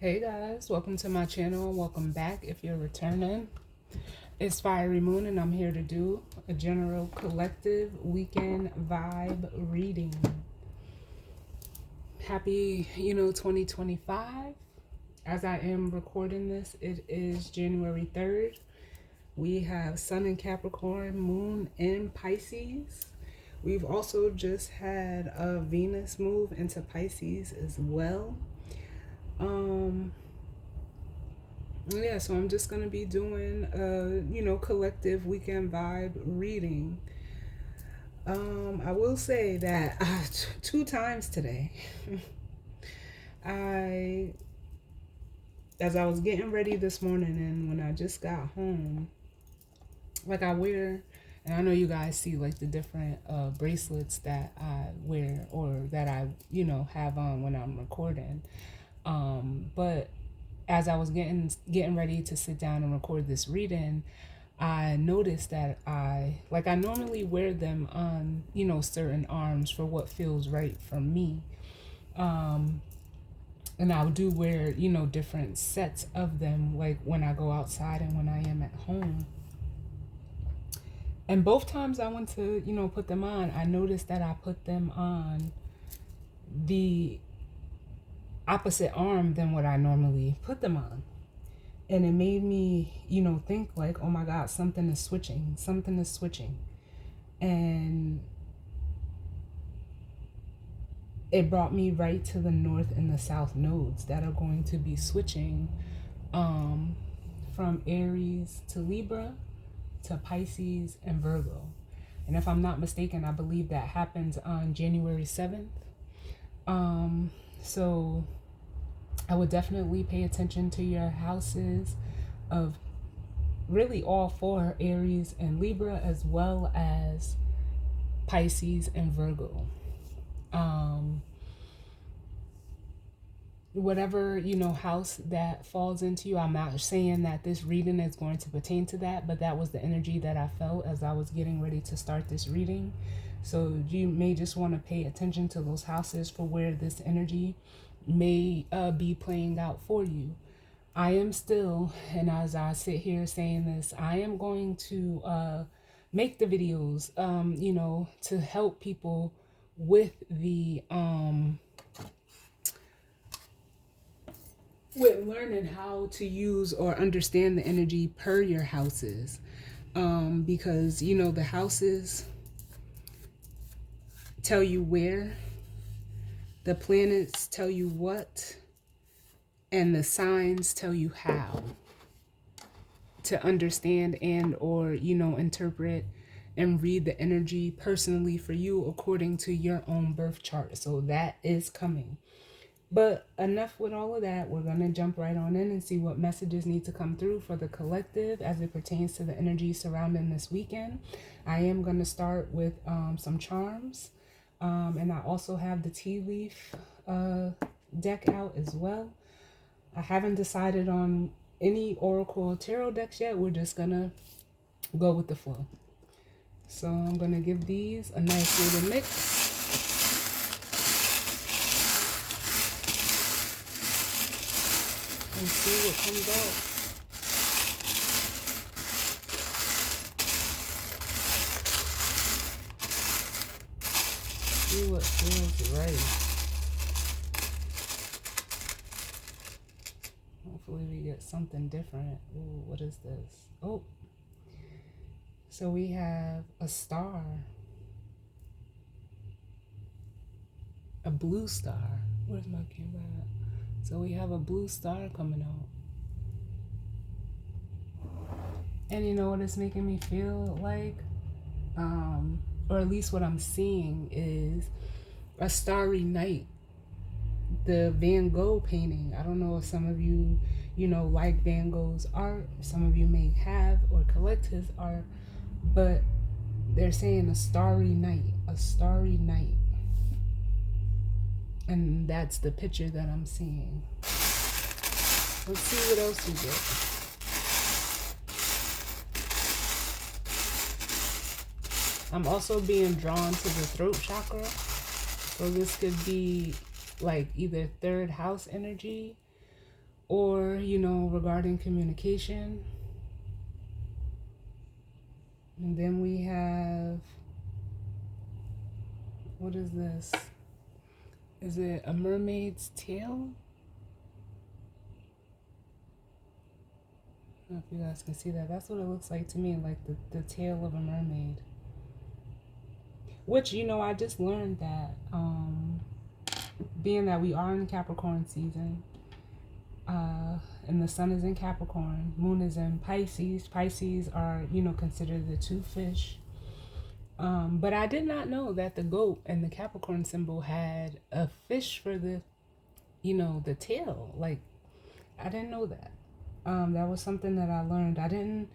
Hey guys, welcome to my channel. Welcome back if you're returning. It's Fiery Moon and I'm here to do a general collective weekend vibe reading. Happy, 2025. As I am recording this, it is January 3rd. We have Sun in Capricorn, Moon in Pisces. We've also just had a Venus move into Pisces as well. Yeah, so I'm just gonna be doing a collective weekend vibe reading. I will say that two times today I as I was getting ready this morning and when I just got home, like I wear, and I know you guys see like the different bracelets that I wear or that I have on when I'm recording, but as I was getting ready to sit down and record this reading, I noticed that I normally wear them on, certain arms for what feels right for me. And I do wear, different sets of them, like when I go outside and when I am at home. And both times I went to, put them on, I noticed that I put them on the opposite arm than what I normally put them on. And it made me, think like, oh my God, something is switching. And it brought me right to the north and the south nodes that are going to be switching from Aries to Libra to Pisces and Virgo. And if I'm not mistaken, I believe that happens on January 7th. So I would definitely pay attention to your houses of really all four, Aries and Libra, as well as Pisces and Virgo. Whatever, house that falls into you, I'm not saying that this reading is going to pertain to that, but that was the energy that I felt as I was getting ready to start this reading. So you may just want to pay attention to those houses for where this energy may be playing out for you. I am still, and as I sit here saying this, I am going to make the videos, to help people with the with learning how to use or understand the energy per your houses, because the houses tell you where, the planets tell you what, and the signs tell you how to understand and or interpret and read the energy personally for you according to your own birth chart. So that is coming. But enough with all of that. We're going to jump right on in and see what messages need to come through for the collective as it pertains to the energy surrounding this weekend. I am going to start with some charms. And I also have the tea leaf deck out as well. I haven't decided on any Oracle Tarot decks yet. We're just going to go with the flow. So I'm going to give these a nice little mix. And see what comes out. See what feels right. Hopefully we get something different. Ooh, what is this? Oh. So we have a star. A blue star. Where's my camera at? So we have a blue star coming out. And you know what it's making me feel like? Or at least what I'm seeing is a starry night. The Van Gogh painting. I don't know if some of you, like Van Gogh's art. Some of you may have or collect his art. But they're saying a starry night. A starry night. And that's the picture that I'm seeing. Let's see what else we get. I'm also being drawn to the throat chakra. So this could be like either third house energy or, you know, regarding communication. And then we have, what is this? Is it a mermaid's tail? I don't know if you guys can see that. That's what it looks like to me, like the tail of a mermaid. Which, you know, I just learned that, being that we are in Capricorn season, and the sun is in Capricorn, moon is in Pisces. Pisces are, you know, considered the two fish. But I did not know that the goat and the Capricorn symbol had a fish for the, you know, the tail. Like, I didn't know that. That was something that I learned. I didn't,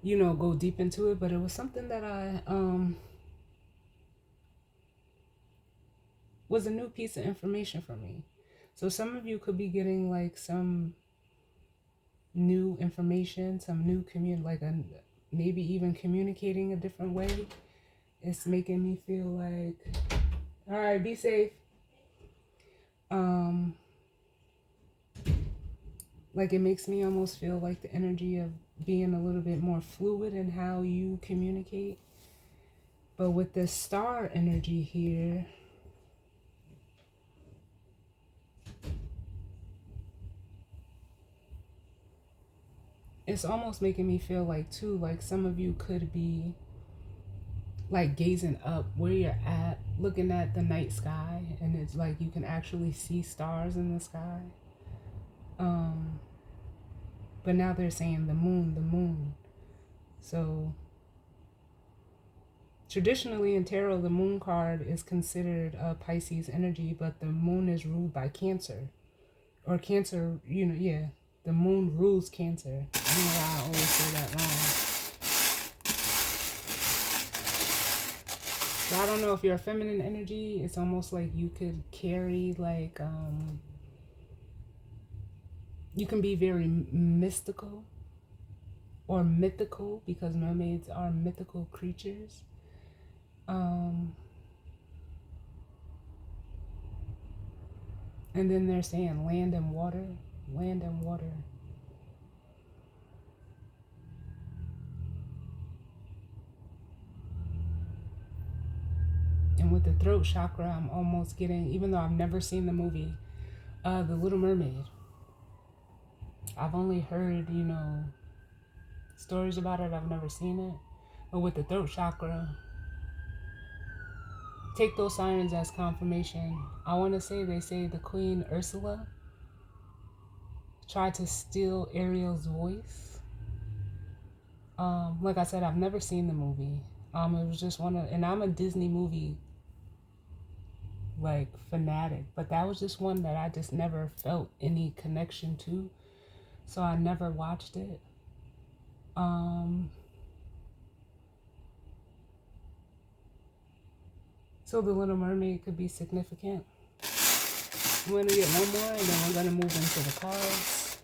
you know, go deep into it, but it was something that I was a new piece of information for me. So some of you could be getting like some new information, some new like a maybe even communicating a different way. It's making me feel like, all right, be safe. Like it makes me almost feel like the energy of being a little bit more fluid in how you communicate. But with this star energy here, it's almost making me feel like too, like some of you could be like gazing up where you're at, looking at the night sky, and it's like you can actually see stars in the sky. But now they're saying the moon, the moon. So traditionally in tarot, the moon card is considered a Pisces energy, but the moon is ruled by Cancer. Or Cancer, you know, yeah. The moon rules Cancer. I don't know why I always say that wrong. So I don't know if you're a feminine energy, it's almost like you could carry like, you can be very mystical or mythical because mermaids are mythical creatures. And then they're saying land and water, land and water. And with the throat chakra, I'm almost getting, even though I've never seen the movie, The Little Mermaid. I've only heard, you know, stories about it. I've never seen it. But with the throat chakra, take those sirens as confirmation. I want to say they say the Queen Ursula tried to steal Ariel's voice. Like I said, I've never seen the movie. It was just one of, and I'm a Disney movie like fanatic, but that was just one that I just never felt any connection to, so I never watched it. So the Little Mermaid could be significant. I'm gonna get one more, and then we're gonna move into the cards.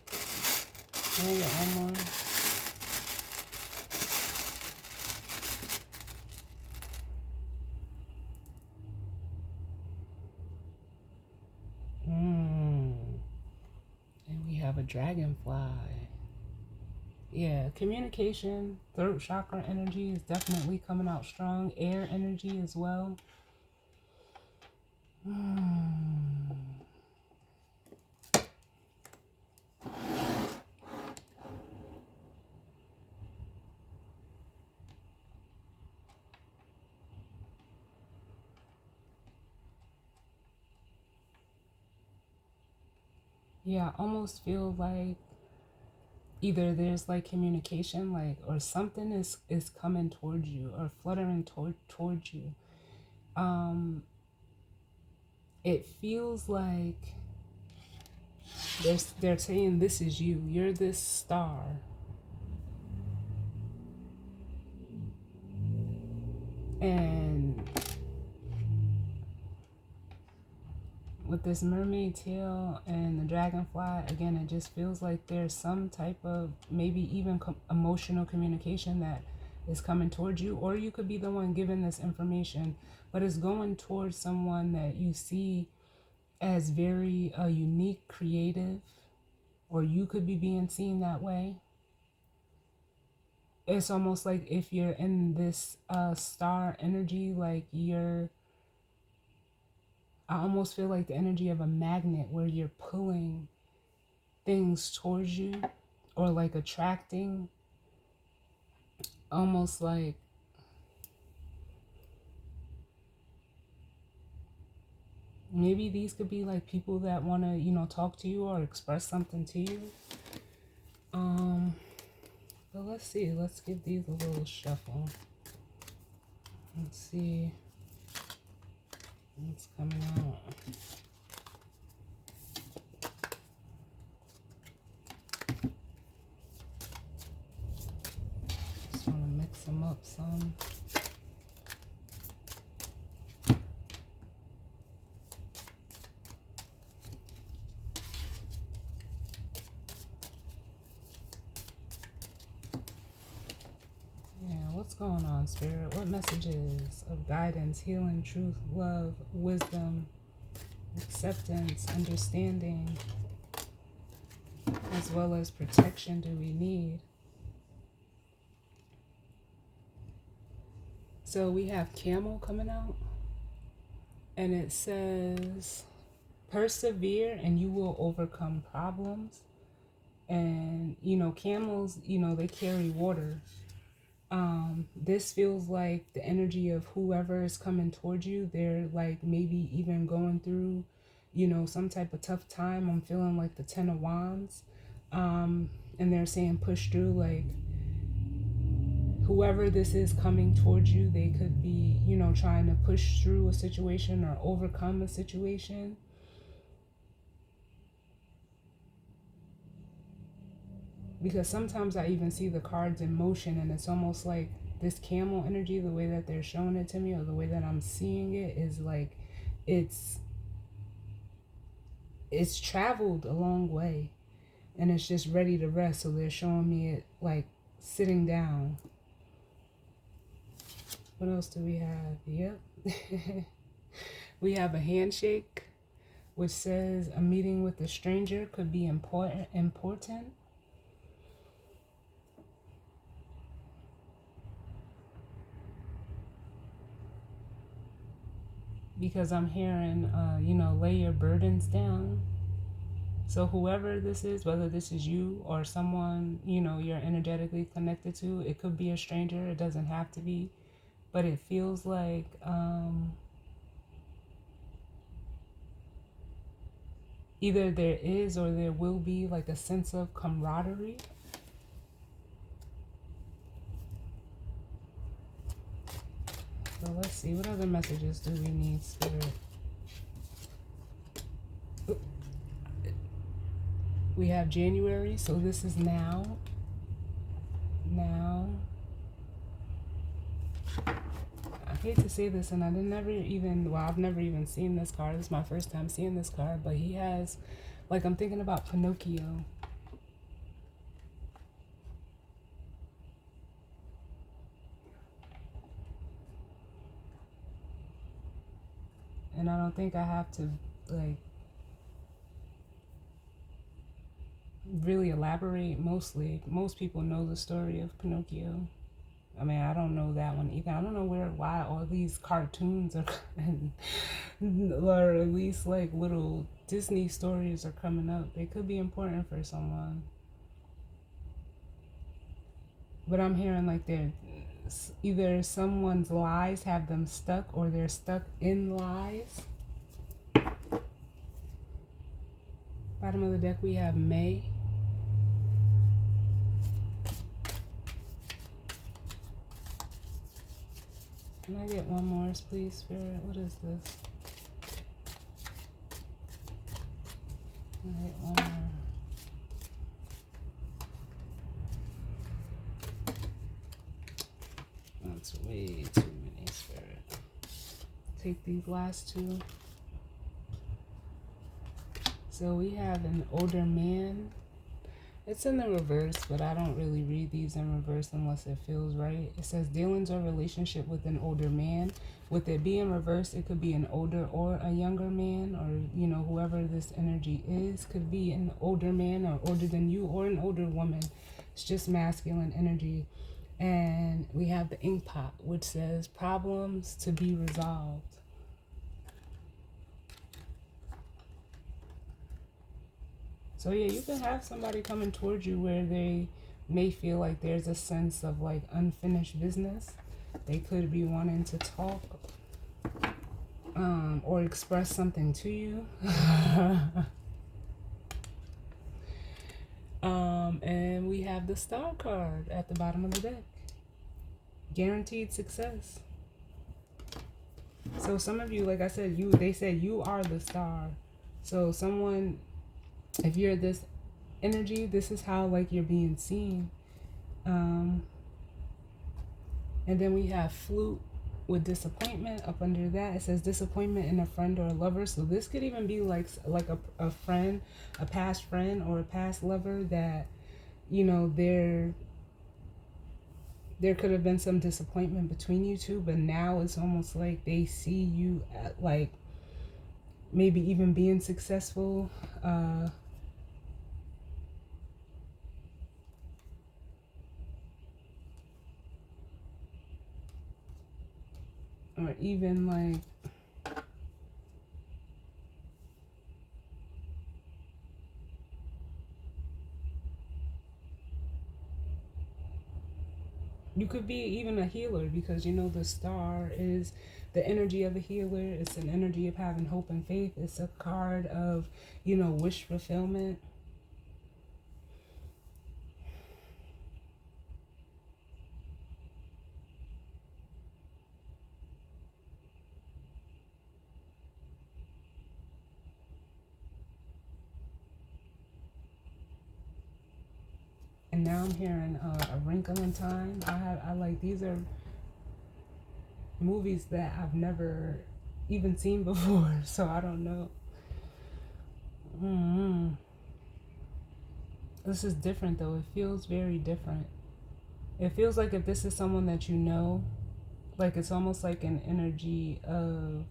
I'm gonna get one more. And we have a dragonfly. Yeah, communication, throat chakra energy is definitely coming out strong. Air energy as well. Yeah, I almost feel like either there's like communication, like, or something is coming towards you or fluttering towards you. It feels like they're saying this is you. You're this star. And with this mermaid tail and the dragonfly, again, it just feels like there's some type of maybe even emotional communication that is coming towards you, or you could be the one giving this information, but it's going towards someone that you see as very unique, creative, or you could be being seen that way. It's almost like if you're in this star energy, like I almost feel like the energy of a magnet where you're pulling things towards you, or like attracting, almost like maybe these could be like people that want to, talk to you or express something to you. But let's see. Let's give these a little shuffle. Let's see what's coming out. Just want to mix them up some. What's going on, Spirit? What messages of guidance, healing, truth, love, wisdom, acceptance, understanding, as well as protection do we need? So we have Camel coming out, and it says, persevere and you will overcome problems. And, camels, they carry water. This feels like the energy of whoever is coming towards you. They're like maybe even going through, some type of tough time. I'm feeling like the 10 of Wands. And they're saying push through, like whoever this is coming towards you, they could be, trying to push through a situation or overcome a situation. Because sometimes I even see the cards in motion, and it's almost like this camel energy, the way that they're showing it to me, or the way that I'm seeing it, is like it's traveled a long way and it's just ready to rest. So they're showing me it like sitting down. What else do we have? Yep. We have a handshake, which says a meeting with a stranger could be important. Because I'm hearing, lay your burdens down. So whoever this is, whether this is you or someone, you're energetically connected to, it could be a stranger. It doesn't have to be. But it feels like either there is or there will be like a sense of camaraderie. So let's see, what other messages do we need, Spirit? We have January, so this is now. I hate to say this, and I've never even seen this card. This is my first time seeing this card, but he has, like, I'm thinking about Pinocchio. And I don't think I have to, like, really elaborate. Most people know the story of Pinocchio. I mean, I don't know that one either. I don't know why all these cartoons are, or at least like little Disney stories are coming up. They could be important for someone. But I'm hearing like they're either someone's lies have them stuck, or they're stuck in lies. Bottom of the deck, we have May. Can I get one more, please, Spirit? What is this? Can I get one more? That's way too many, Spirit. Take these last two. So we have an older man, It's in the reverse, but I don't really read these in reverse unless it feels right. It says dealings or relationship with an older man. With it being reversed, it could be an older or a younger man, or whoever this energy is could be an older man or older than you, or an older woman. It's just masculine energy. And we have the ink pot, which says problems to be resolved. So yeah, you can have somebody coming towards you where they may feel like there's a sense of like unfinished business. They could be wanting to talk or express something to you. And we have the star card at the bottom of the deck. Guaranteed success. So some of you, like I said, they said you are the star. So someone, if you're this energy, this is how like you're being seen. And then we have flute with disappointment up under that. It says disappointment in a friend or a lover. So this could even be like a friend, a past friend or a past lover that, there could have been some disappointment between you two, but now it's almost like they see you at like maybe even being successful. Or even like you could be even a healer, because the star is the energy of a healer. It's an energy of having hope and faith. It's a card of wish fulfillment. And now I'm hearing A Wrinkle in Time. I like, these are movies that I've never even seen before, so I don't know. This is different though. It feels very different. It feels like if this is someone that you know, like it's almost like an energy of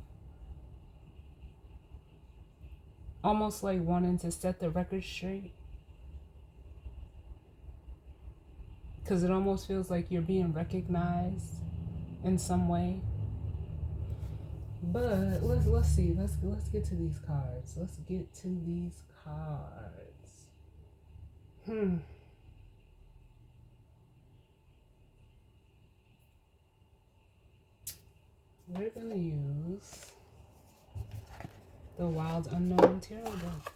almost like wanting to set the record straight. Because it almost feels like you're being recognized in some way. But let's see. Let's get to these cards. Let's get to these cards. We're gonna use the Wild Unknown Tarot deck.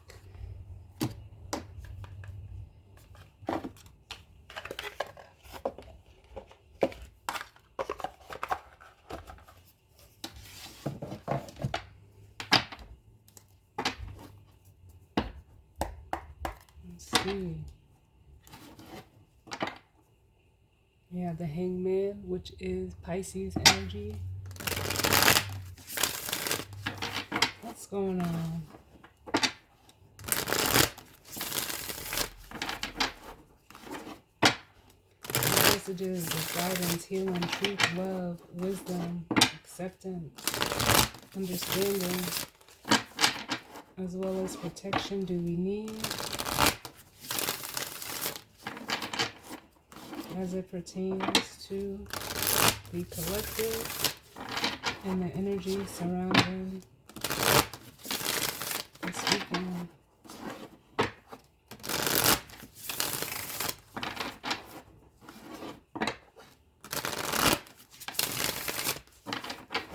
Let's see. Yeah, the Hangman, which is Pisces energy. What's going on? Messages of guidance, healing, truth, love, wisdom, acceptance, understanding, as well as protection do we need as it pertains to the collective and the energy surrounding this weekend.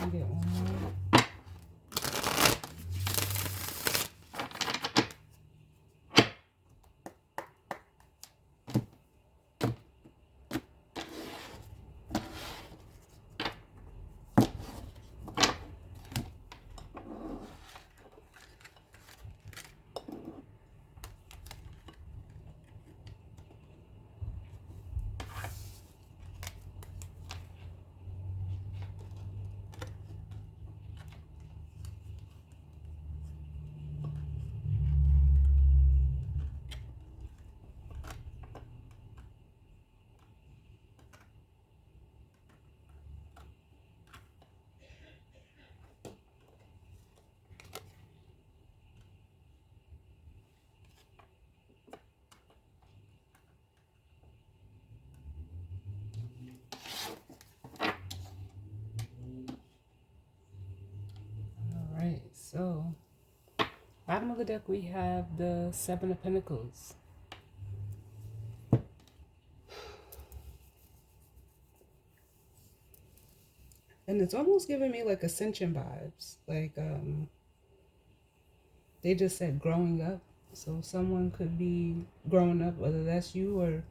I'll get one more. So, bottom of the deck, we have the Seven of Pentacles. And it's almost giving me like Ascension vibes. Like, they just said growing up. So someone could be growing up, whether that's you or,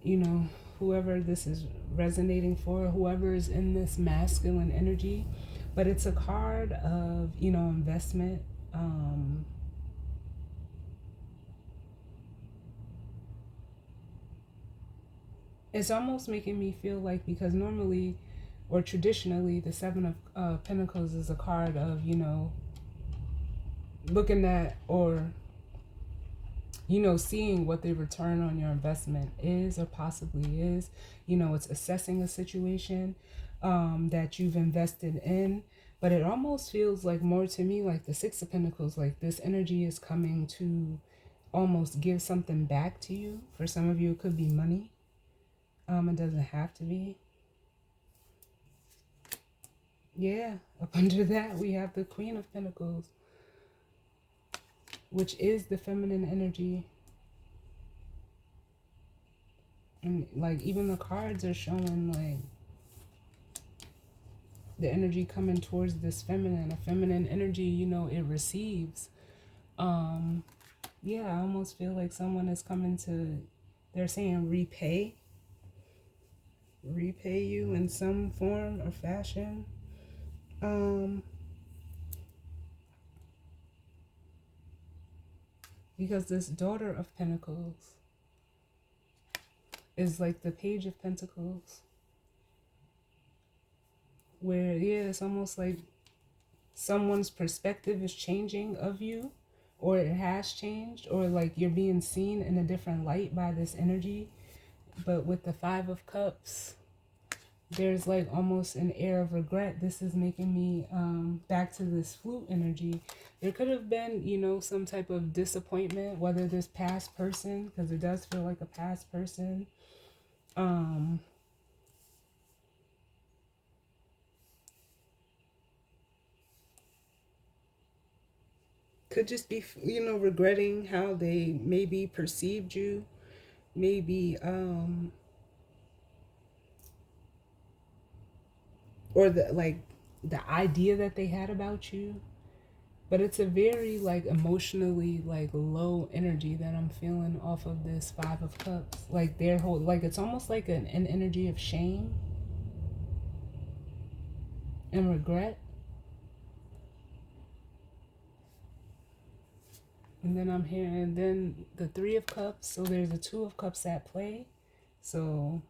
you know, whoever this is resonating for, whoever is in this masculine energy. But it's a card of, you know, investment. It's almost making me feel like, because normally or traditionally the Seven of Pentacles is a card of, you know, looking at or, you know, seeing what the return on your investment is or possibly is. You know, it's assessing a situation that you've invested in. But it almost feels like more to me like the Six of Pentacles, like this energy is coming to almost give something back to you. For some of you, it could be money. It doesn't have to be. Yeah, up under that, we have the Queen of Pentacles, which is the feminine energy. And like even the cards are showing like the energy coming towards this feminine, a feminine energy, you know, it receives. Yeah, I almost feel like someone is coming to, they're saying repay you in some form or fashion. Because this Daughter of Pentacles is like the Page of Pentacles, where yeah, it's almost like someone's perspective is changing of you, or it has changed, or like you're being seen in a different light by this energy. But with the Five of Cups, there's like almost an air of regret. This is making me back to this flute energy. There could have been, you know, some type of disappointment, whether this past person, because it does feel like a past person. Could just be, you know, regretting how they maybe perceived you, maybe or the like the idea that they had about you. But it's a very like emotionally like low energy that I'm feeling off of this Five of Cups. Like their whole, like it's almost like an energy of shame and regret. And then I'm hearing then the Three of Cups. So there's a Two of Cups at play. So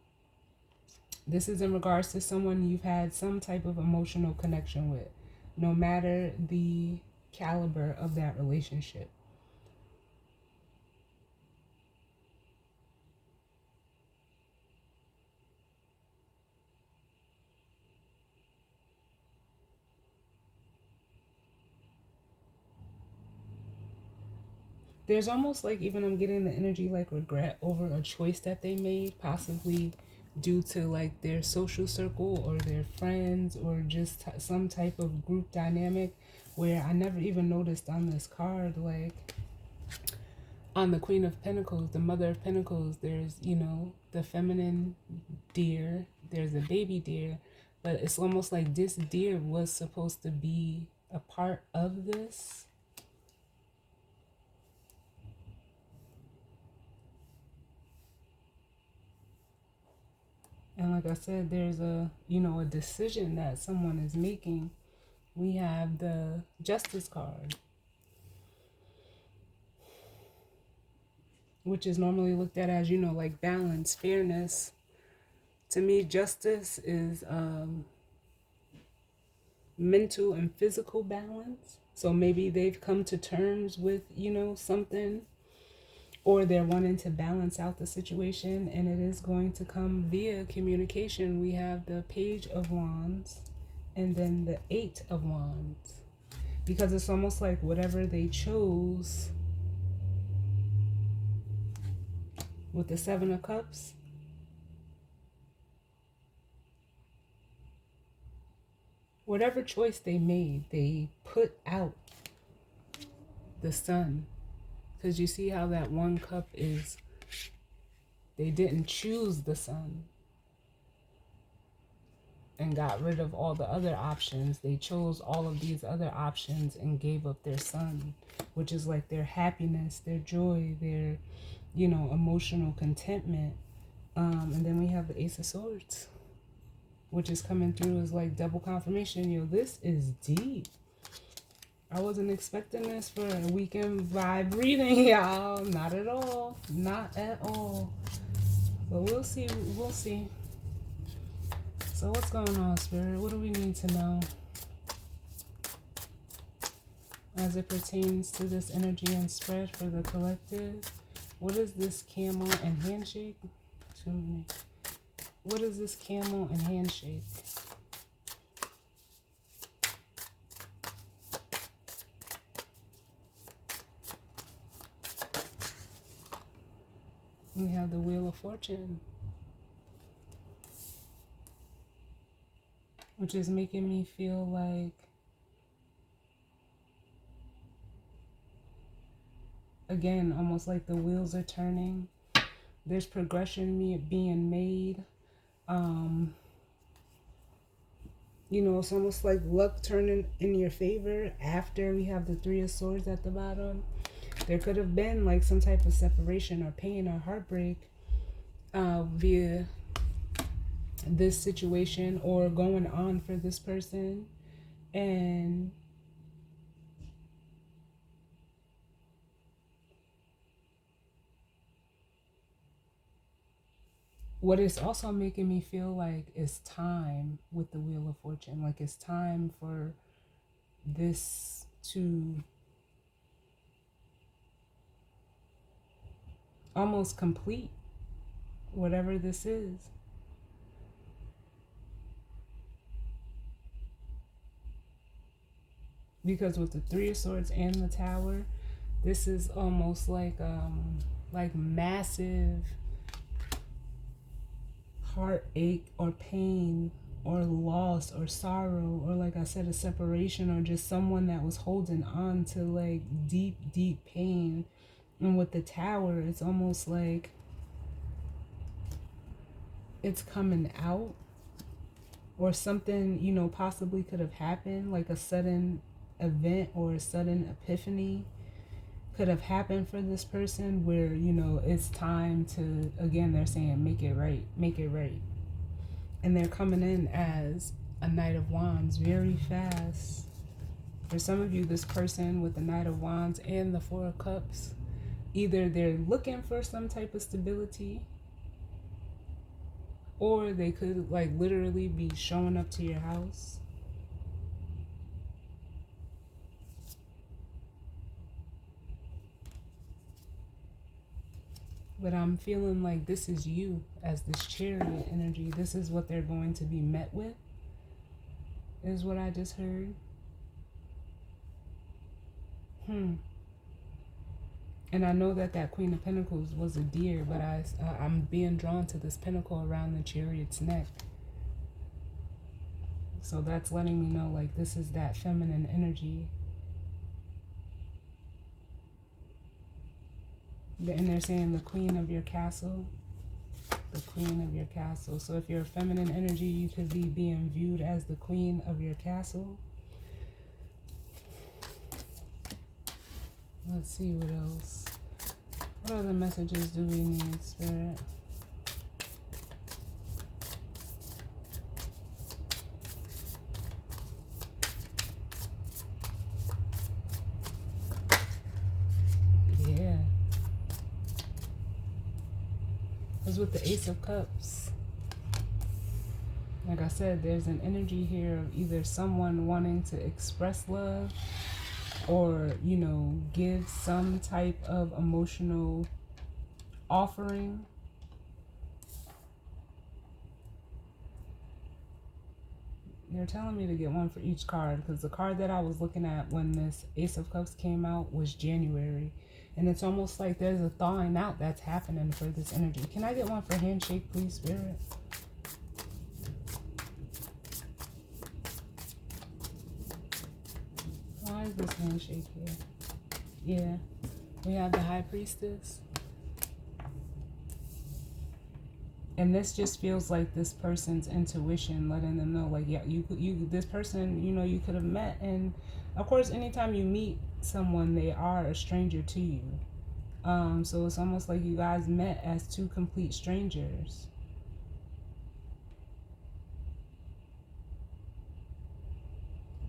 this is in regards to someone you've had some type of emotional connection with, no matter the caliber of that relationship. There's almost like, even I'm getting the energy like regret over a choice that they made, possibly due to like their social circle or their friends or just some type of group dynamic, where I never even noticed on this card, like on the Queen of Pentacles, the Mother of Pentacles, there's, you know, the feminine deer, there's a baby deer, but it's almost like this deer was supposed to be a part of this. And like I said, there's a, you know, a decision that someone is making. We have the Justice card, which is normally looked at as, you know, like balance, fairness. To me, justice is mental and physical balance. So maybe they've come to terms with, you know, something, or they're wanting to balance out the situation, and it is going to come via communication. We have the Page of Wands and then the Eight of Wands, because it's almost like whatever they chose with the Seven of whatever choice they made, they put out the sun. Because you see how that one cup is, they didn't choose the sun and got rid of all the other options. They chose all of these other options and gave up their sun, which is like their happiness, their joy, their, you know, emotional contentment. And then we have the Ace of Swords, which is coming through as like double confirmation. Yo, this is deep. I wasn't expecting this for a weekend vibe reading, y'all. Not at all. Not at all. But we'll see. We'll see. So what's going on, Spirit? What do we need to know as it pertains to this energy and spread for the collective? What is this camel and handshake? What is this camel and handshake? We have the Wheel of Fortune, which is making me feel like, again, almost like the wheels are turning. There's progression being made. You know, it's almost like luck turning in your favor after we have the Three of Swords at the bottom. There could have been like some type of separation or pain or heartbreak via this situation or going on for this person. And what it's also making me feel like is time with the Wheel of Fortune. Like it's time for this to almost complete whatever this is. Because with the Three of Swords and the Tower, this is almost like massive heartache or pain or loss or sorrow, or like I said, a separation, or just someone that was holding on to like deep, deep pain. And with the Tower, it's almost like it's coming out, or something, you know, possibly could have happened, like a sudden event or a sudden epiphany could have happened for this person where, you know, it's time to, again, they're saying make it right, make it right. And they're coming in as a Knight of Wands very fast. For some of you, this person with the Knight of Wands and the Four of Cups, either they're looking for some type of stability, or they could like literally be showing up to your house. But I'm feeling like this is you as this Chariot energy. This is what they're going to be met with, is what I just heard. And I know that that Queen of Pentacles was a deer, but I'm being drawn to this pentacle around the Chariot's neck. So that's letting me know like this is that feminine energy. And they're saying the Queen of your castle. The Queen of your castle. So if you're a feminine energy, you could be being viewed as the Queen of your castle. Let's see what else. What other messages do we need, Spirit? Yeah. Because with the Ace of Cups, like I said, there's an energy here of either someone wanting to express love, or, you know, give some type of emotional offering. They're telling me to get one for each card, because the card that I was looking at when this Ace of Cups came out was January. And it's almost like there's a thawing out that's happening for this energy. Can I get one for handshake, please, Spirit? Why is this handshake here? Yeah, we have the High Priestess. And this just feels like this person's intuition letting them know, like, yeah, this person, you could have met. And of course, anytime you meet someone, they are a stranger to you. So it's almost like you guys met as two complete strangers.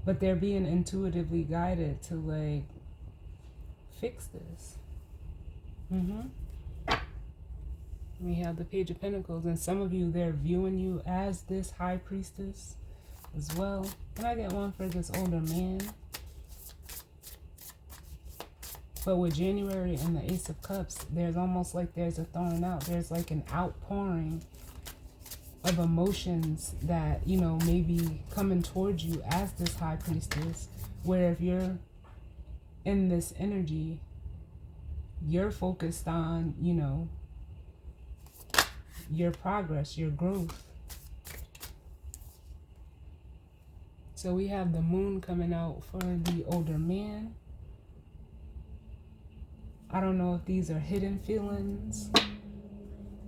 But they're being intuitively guided to, like, fix this. We have the Page of Pentacles, and some of you, they're viewing you as this High Priestess as well. Can I get one for this older man? But with January and the Ace of Cups, there's almost like there's a throwing out. There's like an outpouring of emotions that, may be coming towards you as this High Priestess, where if you're in this energy, you're focused on, your progress, your growth. So we have the Moon coming out for the older man. I don't know if these are hidden feelings,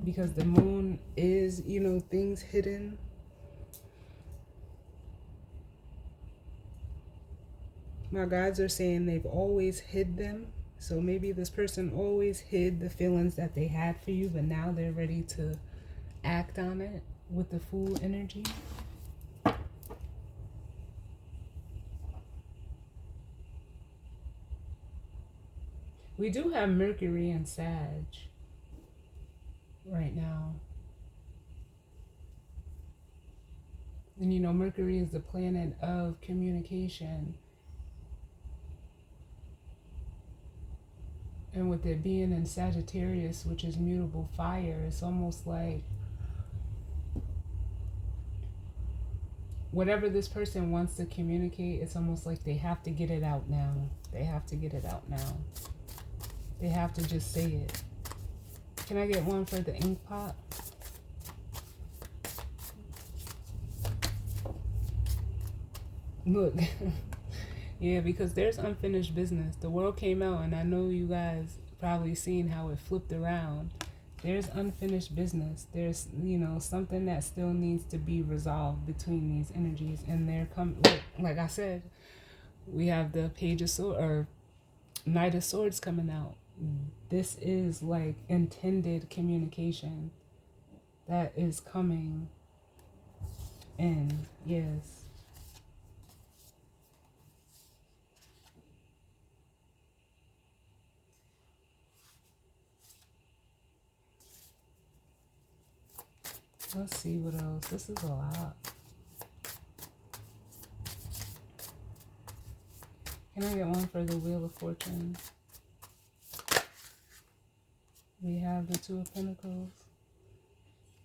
because the Moon is, things hidden. My guides are saying they've always hid them. So maybe this person always hid the feelings that they had for you, but now they're ready to act on it with the Fool energy. We do have Mercury and Sag right now. And Mercury is the planet of communication. And with it being in Sagittarius, which is mutable fire, it's almost like whatever this person wants to communicate, it's almost like they have to get it out now. They have to get it out now. They have to just say it. Can I get one for the ink pot? Look. Yeah, because there's unfinished business. The world came out, and I know you guys probably seen how it flipped around. There's unfinished business. There's, something that still needs to be resolved between these energies. And they're like I said, we have the Page of Swords, or Knight of Swords coming out. This is like intended communication that is coming in. Yes. Let's see what else. This is a lot. Can I get one for the Wheel of Fortune? We have the Two of Pentacles,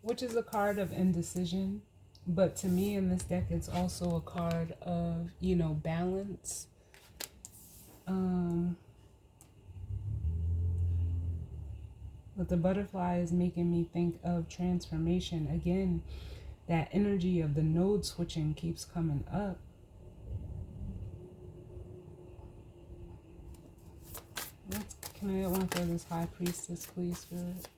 which is a card of indecision. But to me in this deck, it's also a card of, balance. But the butterfly is making me think of transformation. Again, that energy of the node switching keeps coming up. Can I get one for this High Priestess, please, Spirit?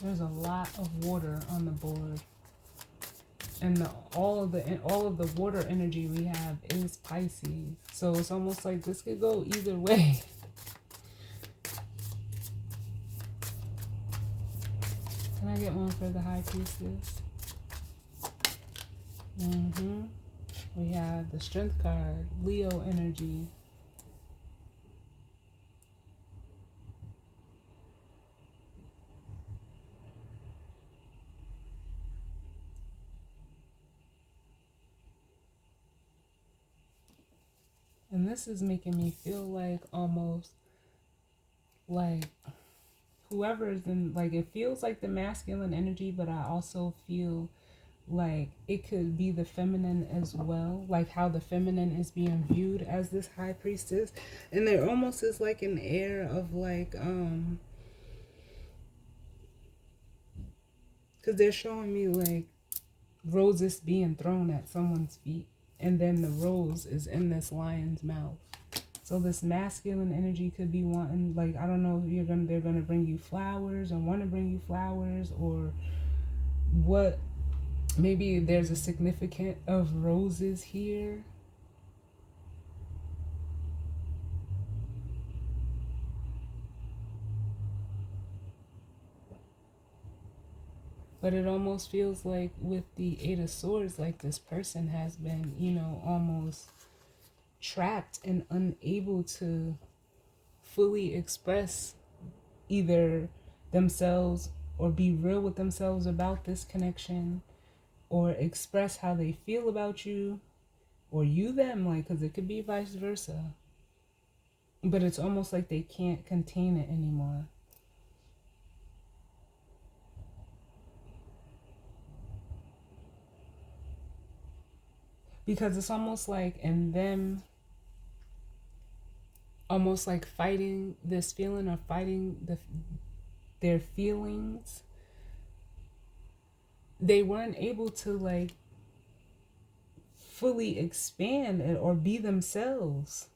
There's a lot of water on the board. And all of the water energy we have is Pisces. So it's almost like this could go either way. Can I get one for the High Priestess? We have the Strength card, Leo energy. And this is making me feel like almost like whoever is in, like, it feels like the masculine energy, but I also feel like it could be the feminine as well, like how the feminine is being viewed as this High Priestess. And there almost is like an air of like because they're showing me like roses being thrown at someone's feet, and then the rose is in this lion's mouth. So this masculine energy could be wanting, like, I don't know if they're gonna bring you flowers or want to bring you flowers, or what. Maybe there's a significant of roses here. But it almost feels like with the Eight of Swords, like this person has been, almost trapped and unable to fully express either themselves or be real with themselves about this connection, or express how they feel about you or you them, like, because it could be vice versa. But it's almost like they can't contain it anymore. Because it's almost like in them, almost like fighting this feeling or fighting their feelings, they weren't able to, like, fully expand it or be themselves.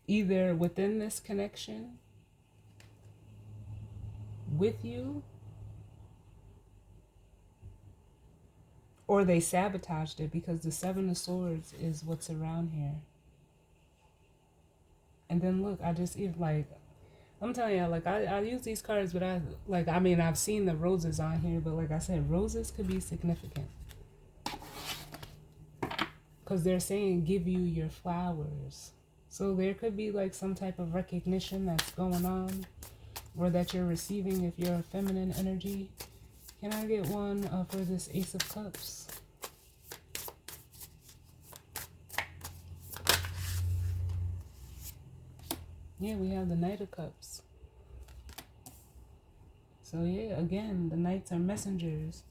Either within this connection with you, or they sabotaged it, because the Seven of Swords is what's around here. And then look, I just even, like, I'm telling you, like, I use these cards, but I've seen the roses on here, but like I said, roses could be significant. Because they're saying give you your flowers. So there could be like some type of recognition that's going on, or that you're receiving if you're a feminine energy. Can I get one for this Ace of Cups? Yeah, we have the Knight of Cups. So yeah, again, the Knights are messengers.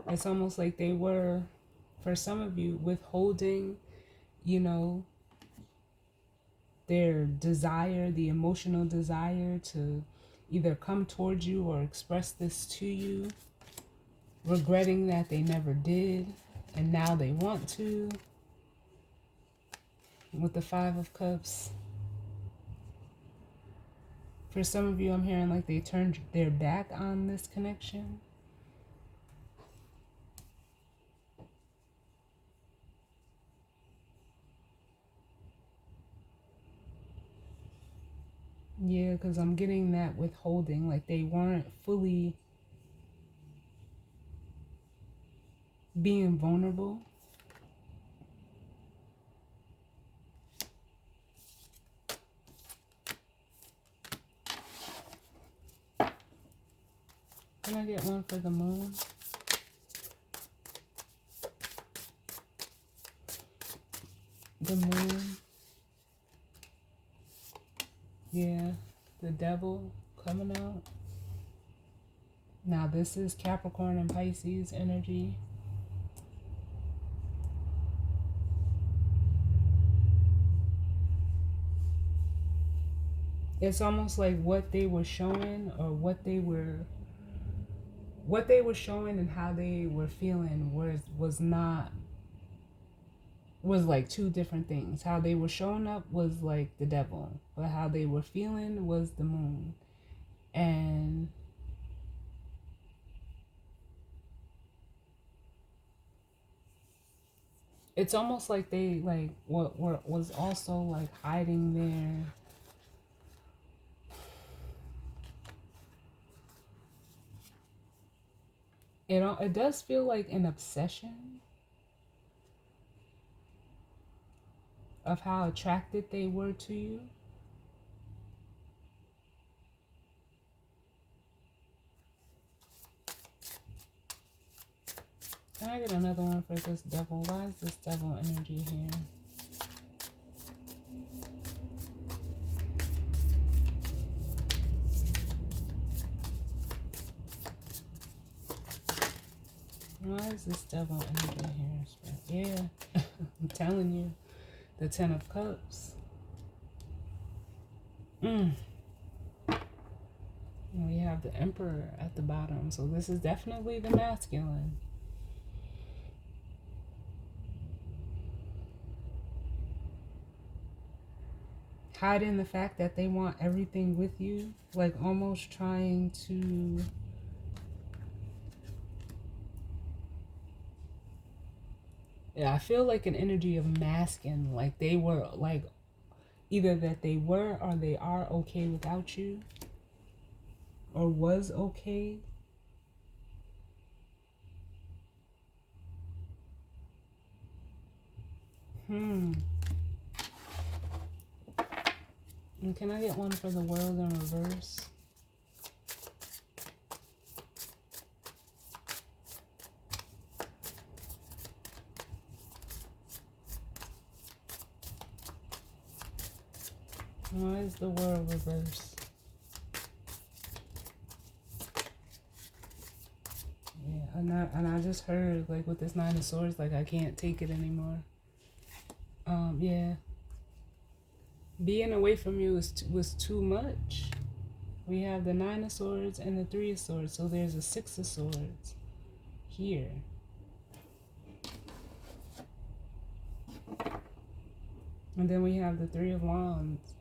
It's almost like they were, for some of you, withholding, their desire, the emotional desire to either come towards you or express this to you, regretting that they never did, and now they want to. With the Five of Cups, for some of you, I'm hearing like they turned their back on this connection. Yeah, because I'm getting that withholding, like they weren't fully being vulnerable. Can I get one for the Moon? The Moon. Yeah, the Devil coming out. Now this is Capricorn and Pisces energy. It's almost like what they were showing, or what they were showing and how they were feeling was like two different things. How they were showing up was like the Devil, but how they were feeling was the Moon. And it's almost like they, like, what was also like hiding there. It does feel like an obsession of how attracted they were to you. Can I get another one for this Devil? Why is this Devil energy here? Why is this Devil energy here? Yeah, I'm telling you. The Ten of Cups. Mm. And we have the Emperor at the bottom. So this is definitely the masculine. Hiding the fact that they want everything with you. Like almost trying to... Yeah, I feel like an energy of masking. Like they were like... Either that they were or they are okay without you. Or was okay. And can I get one for the world in reverse? Why is the world reverse? Yeah, and I just heard like with this Nine of Swords, like I can't take it anymore. Yeah. Being away from you was too much. We have the Nine of Swords and the Three of Swords, so there's a Six of Swords here. And then we have the Three of Wands.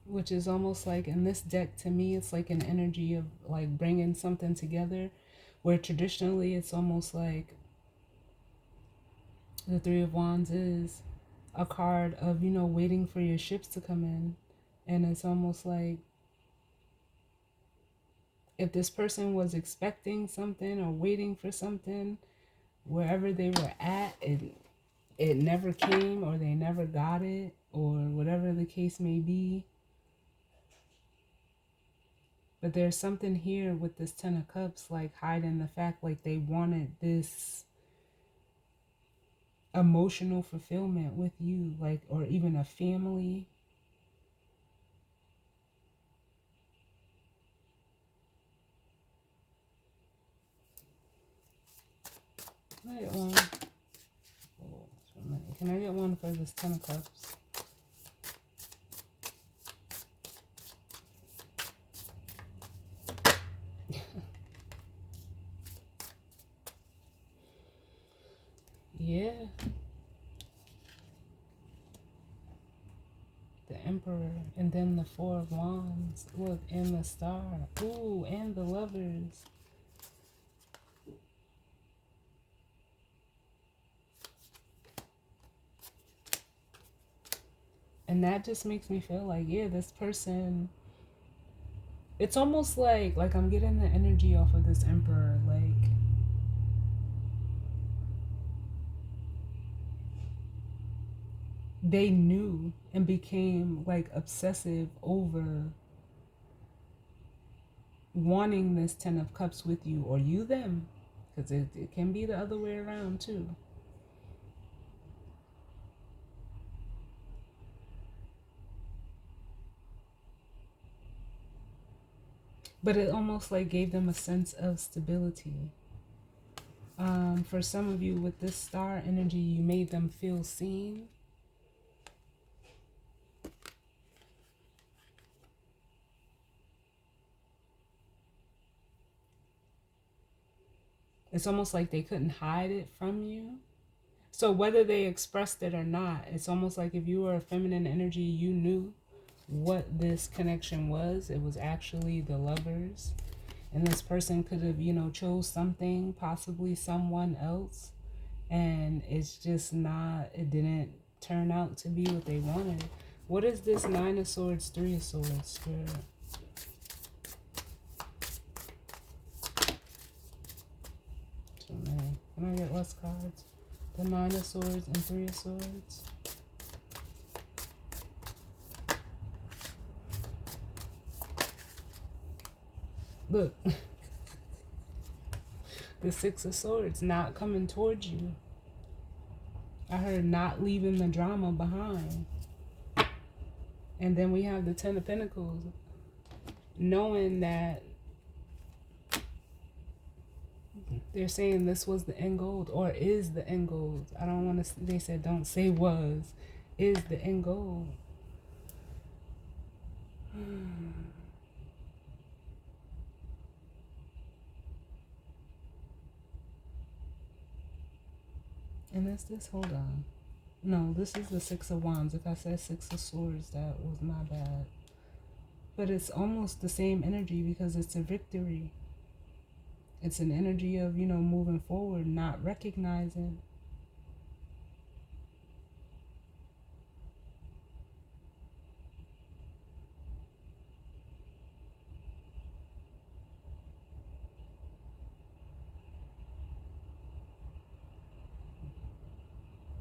Which is almost like, in this deck, to me, it's like an energy of like bringing something together, where traditionally it's almost like the Three of Wands is a card of, you know, waiting for your ships to come in. And it's almost like if this person was expecting something or waiting for something, wherever they were at, it never came, or they never got it, or whatever the case may be. But there's something here with this Ten of Cups, like hiding the fact like they wanted this emotional fulfillment with you, like, or even a family. Can I get one? Can I get one for this Ten of Cups? Yeah. The Emperor, and then the Four of Wands. Look, and the Star. Ooh, and the Lovers. And that just makes me feel like, yeah, this person, it's almost like I'm getting the energy off of this Emperor, like they knew and became like obsessive over wanting this Ten of Cups with you, or you them, because it can be the other way around too. But it almost like gave them a sense of stability. For some of you with this Star energy, you made them feel seen. It's almost like they couldn't hide it from you. So whether they expressed it or not, it's almost like if you were a feminine energy, you knew what this connection was. It was actually the Lovers. And this person could have, you know, chose something, possibly someone else. And it's just not, it didn't turn out to be what they wanted. What is this Nine of Swords, Three of Swords, Spirit? Too many. Can I get less cards? The Nine of Swords and Three of Swords. Look. The Six of Swords not coming towards you. I heard not leaving the drama behind. And then we have the Ten of Pentacles. Knowing that they're saying this was the end goal or is the end goal. I don't want to. They said don't say was, is the end goal. And is this? Hold on. No, this is the Six of Wands. If I said Six of Swords, that was my bad. But it's almost the same energy because it's a victory. It's an energy of, moving forward, not recognizing.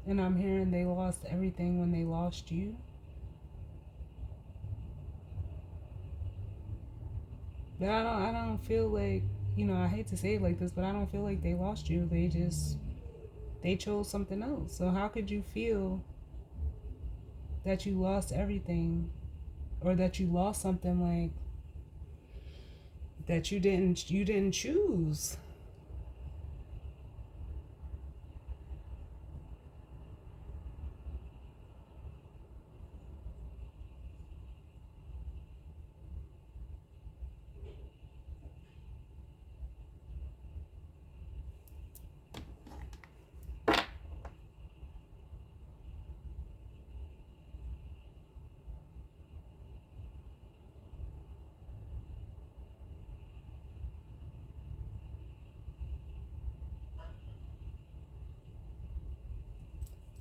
And I'm hearing they lost everything when they lost you. But I don't feel like, I hate to say it like this, but I don't feel like they lost you. They chose something else. So how could you feel that you lost everything or that you lost something like that you didn't choose?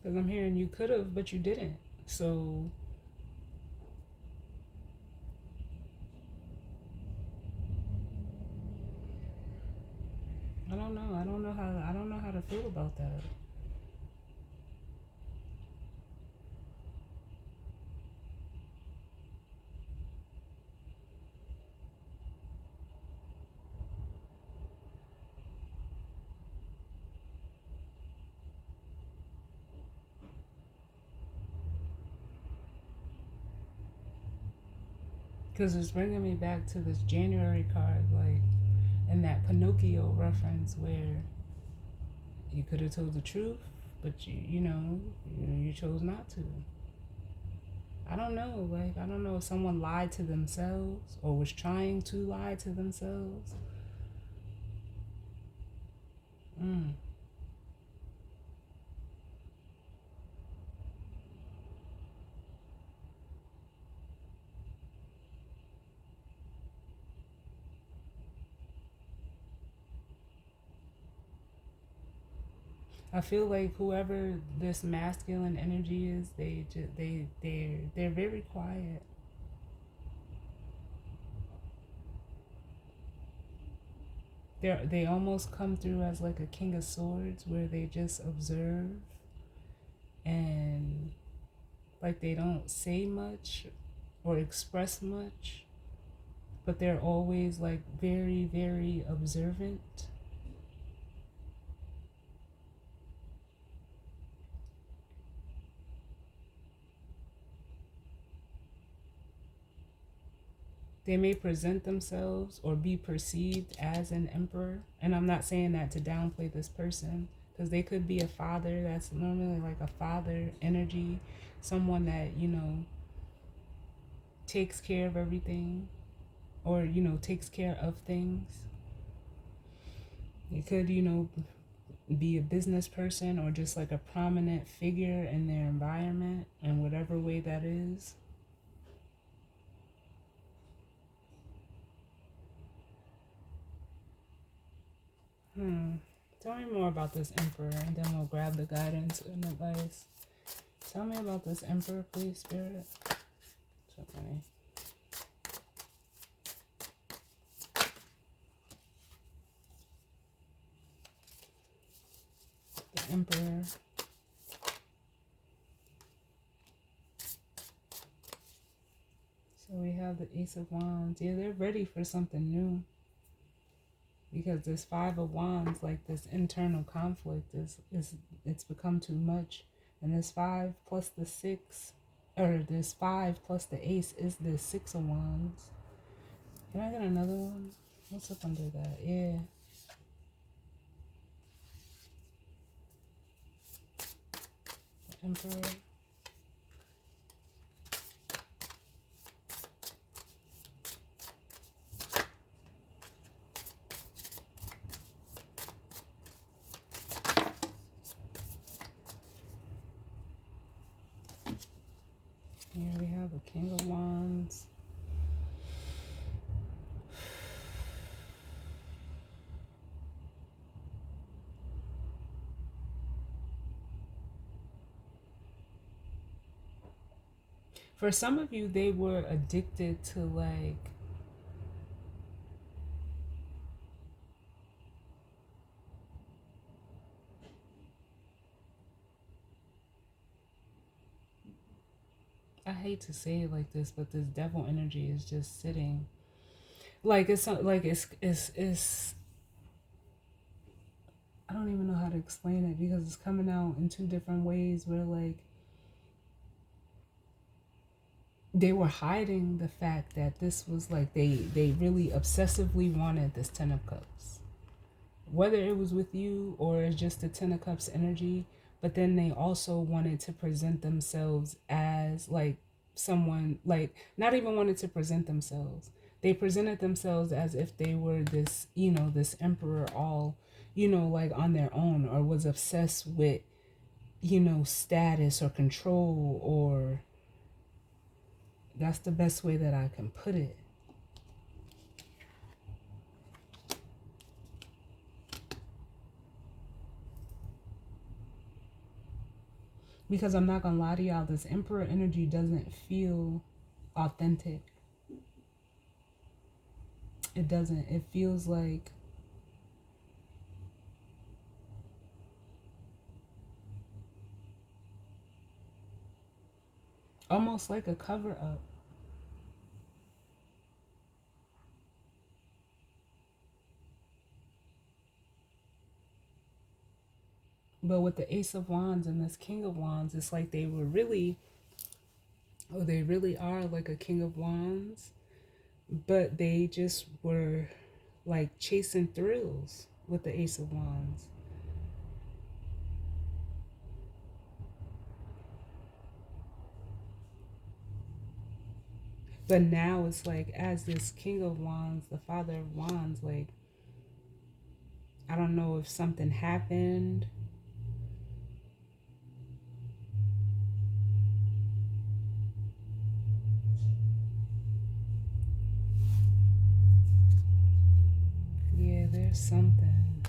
Because I'm hearing you could have, but you didn't. So I don't know. I don't know how to feel about that. Because it's bringing me back to this January card, like, and that Pinocchio reference where you could have told the truth, but you chose not to. I don't know. Like, I don't know if someone lied to themselves or was trying to lie to themselves. Mm. I feel like whoever this masculine energy is, they're very quiet. They almost come through as like a king of swords where they just observe and like they don't say much or express much, but they're always like very, very observant. They may present themselves or be perceived as an emperor. And I'm not saying that to downplay this person because they could be a father. That's normally like a father energy, someone that, takes care of everything or, takes care of things. It could, be a business person or just like a prominent figure in their environment in whatever way that is. Tell me more about this emperor and then we'll grab the guidance and advice. Tell me about this emperor, please, Spirit. So funny. The emperor. So we have the Ace of Wands. Yeah, they're ready for something new. Because this Five of Wands, like this internal conflict, it's become too much. And this 5 plus the 6, or this 5 plus the Ace is this 6 of Wands. Can I get another one? What's up under that? Yeah. Emperor. Here we have the King of Wands. For some of you, they were addicted to like, I hate to say it like this, but this devil energy is just sitting. Like it's I don't even know how to explain it because it's coming out in two different ways where like they were hiding the fact that this was like they really obsessively wanted this 10 of cups, whether it was with you or it's just the 10 of cups energy. But then they also wanted to present themselves as like someone, like not even wanted to present themselves, they presented themselves as if they were this, you know, this emperor, all, you know, like on their own, or was obsessed with, you know, status or control, or that's the best way that I can put it. Because I'm not gonna lie to y'all, this emperor energy doesn't feel authentic. It doesn't. It feels like almost like a cover up. But with the Ace of Wands and this King of Wands, it's like they were really, oh, they really are like a King of Wands, but they just were like chasing thrills with the Ace of Wands. But now it's like, as this King of Wands, the Father of Wands, like, I don't know if something happened. Yeah, there's something.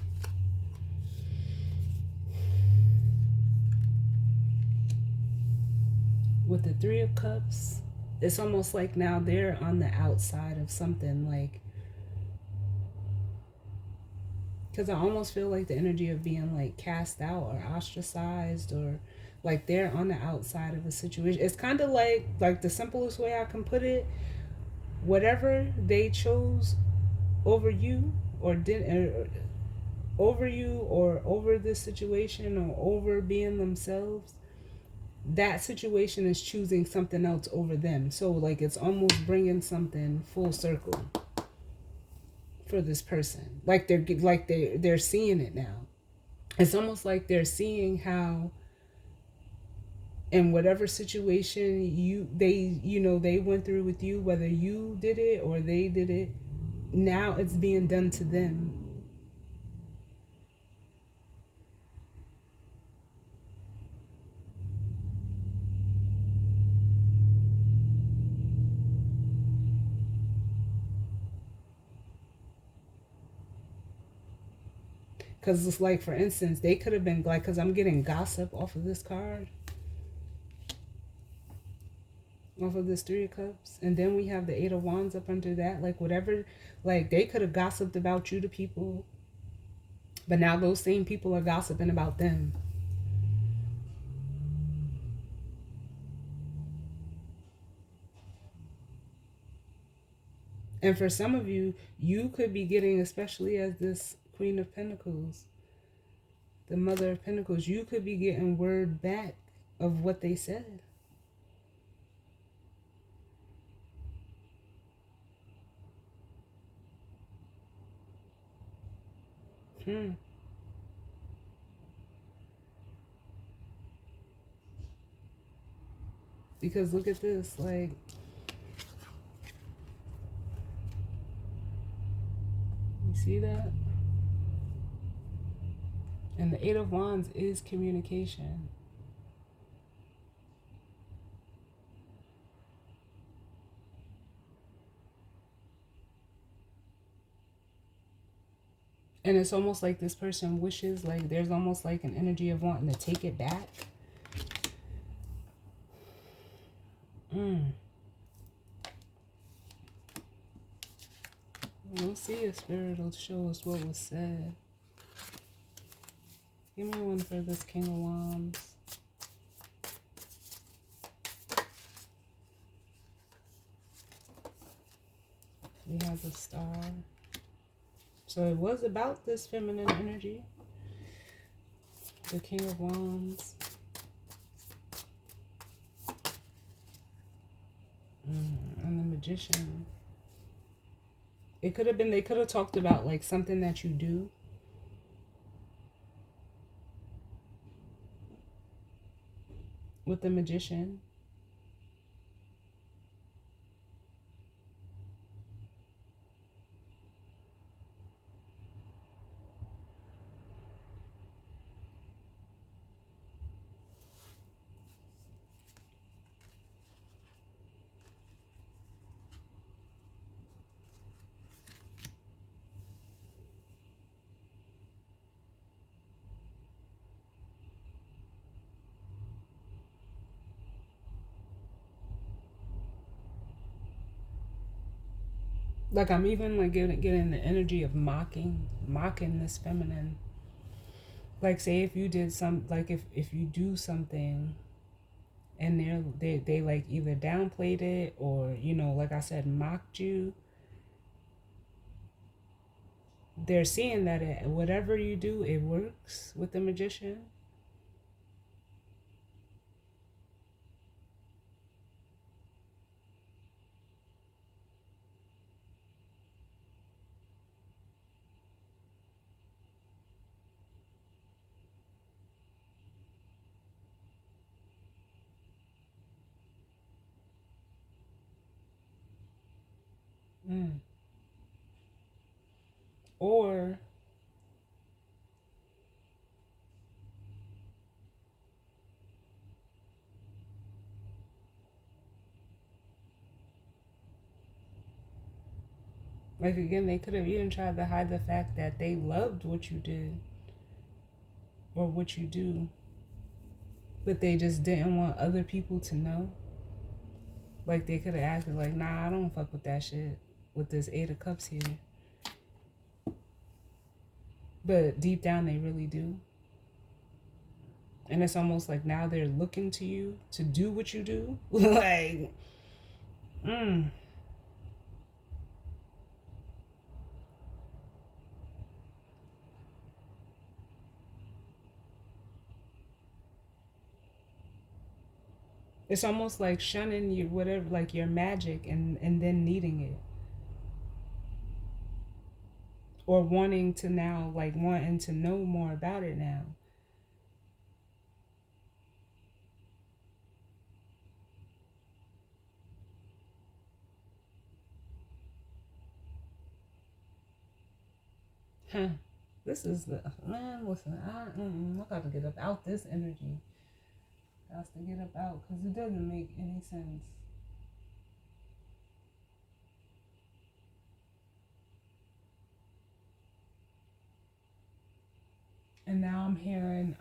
With the Three of Cups, it's almost like now they're on the outside of something, like, because I almost feel like the energy of being like cast out or ostracized, or like they're on the outside of a situation. It's kind of like the simplest way I can put it, whatever they chose over you or did over you or over this situation or over being themselves, that situation is choosing something else over them. So like it's almost bringing something full circle for this person. Like they're seeing it now. It's almost like they're seeing how in whatever situation they went through with you, whether you did it or they did it, now it's being done to them. Because it's like, for instance, they could have been like, because I'm getting gossip off of this card, off of this Three of Cups. And then we have the Eight of Wands up under that. Like, whatever, like, they could have gossiped about you to people, but now those same people are gossiping about them. And for some of you, you could be getting, especially as this Queen of Pentacles, the Mother of Pentacles, you could be getting word back of what they said. Hmm. Because look at this, like, you see that? And the Eight of Wands is communication. And it's almost like this person wishes, like there's almost like an energy of wanting to take it back. We'll see if Spirit will show us what was said. Give me one for this King of Wands. We have the Star. So it was about this feminine energy. The King of Wands. And the Magician. It could have been, they could have talked about like something that you do. With the Magician. Like I'm even like getting the energy of mocking this feminine. Like say if you did some, like if you do something and they like either downplayed it or, you know, like I said, mocked you, they're seeing that whatever you do, it works with the Magician. Or like again, they could have even tried to hide the fact that they loved what you did or what you do, but they just didn't want other people to know. Like they could have acted like, nah, I don't fuck with that shit with this Eight of Cups here. But deep down they really do. And it's almost like now they're looking to you to do what you do. Like, it's almost like shunning you, whatever, like your magic and then needing it. Or wanting to now, like wanting to know more about it now. Huh. This is the, man, listen, I got to get up out this energy. I have to get up out because it doesn't make any sense. And now I'm hearing